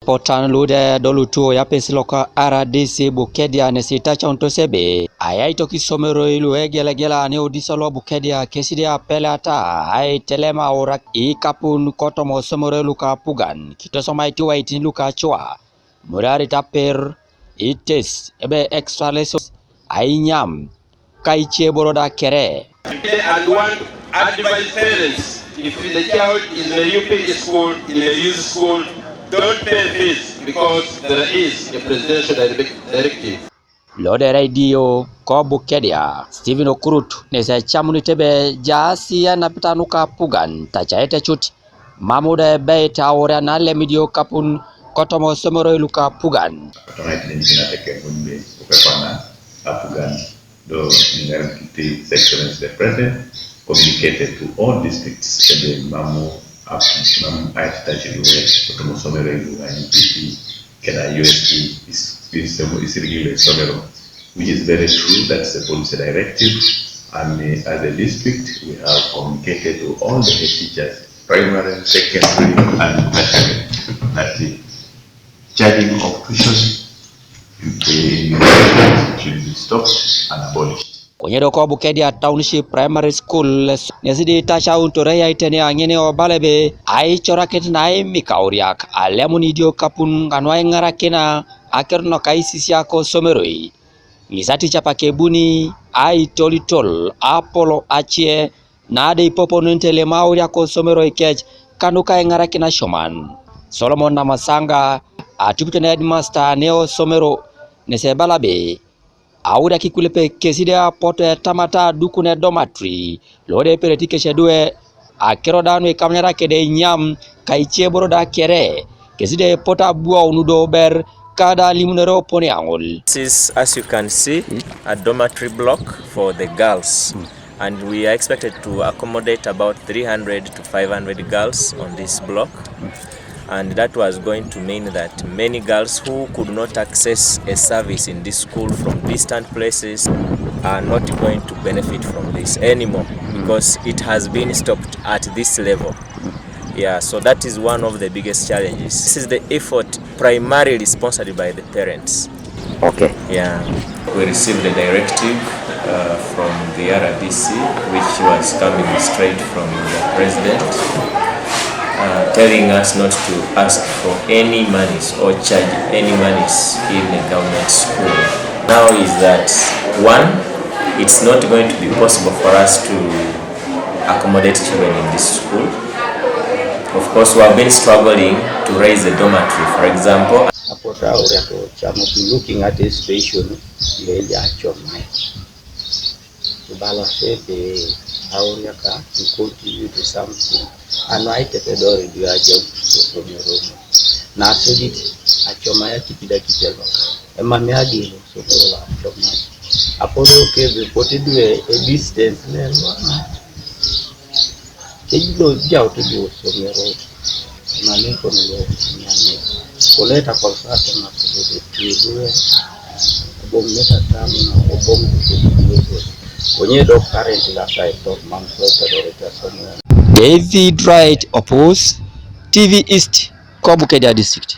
potan lude dolutuo ya pesiloka RDC Bukedea nesitacha untosebe ayaito kisomero ilu egelegela ne odisalo Bukedea kesidia pelata ay telema ora ikapun kotomo somero luka pugan kitosomaiti waitin luka chwa murari taper ites ebe extra lessons ainyam kaiche boroda kere. And one advise parents, if the child is in a UP school, in a youth school, don't pay fees because there is a presidential directive. Lode radio ko Bukedea Steven Okurut nesa chamuni tebe jasi ya napitanuka pugan tachaete chut mamude be taora na le medio kapun kotomo somoro luka pugan. The Excellence the President communicated to all districts the Mamu Aitachi Somero UPP Kena USP is regular Somero, which is very true. That's the policy directive, and as a district we have communicated to all the head teachers, primary, secondary, and tertiary, that the charging of tuition should be stopped and abolished. Kwenye doko Bukedea Township Primary School nesidi tasha untoreya itene angene obalebe ai choraket nae mikauriak alemuni dio kapun kanwa ngarakena akerno kaisisi yako someroi misati chapa kebuni ai tolitol apolo achie nade ipoponente le mauri yako someroi kech kanuka ngarakena shoman Solomon na Masanga atupitene headmaster neo somero nesebalabe Aura kikulepe kesidia pote tamata dukune dormitory lode peretike shedue akerodanu kamera kede nyam kaiche boroda kere keside pota bua unudo ber kada limunero pone angol. This is, as you can see, a dormitory block for the girls, and we are expected to accommodate about 300 to 500 girls on this block. And that was going to mean that many girls who could not access a service in this school from distant places are not going to benefit from this anymore because it has been stopped at this level. Yeah, so that is one of the biggest challenges. This is the effort primarily sponsored by the parents. Okay. Yeah. We received a directive from the RDC, which was coming straight from the president. Telling us not to ask for any monies or charge any monies in the government school. Now is that, one, it's not going to be possible for us to accommodate children in this school. Of course, we have been struggling to raise the dormitory, for example. Looking at this situation, Auriaka to contribute to something. And I take a door in the job from your room. Now, so did a chomaya kipida kitelo. A mamiagi, so much. Apollo cave reported a distance. They go out to do from your road. Money from the road. Coletta consultant after the tree. A bomb letter coming or bomb to David Wright Oppose TV East Bukedea District.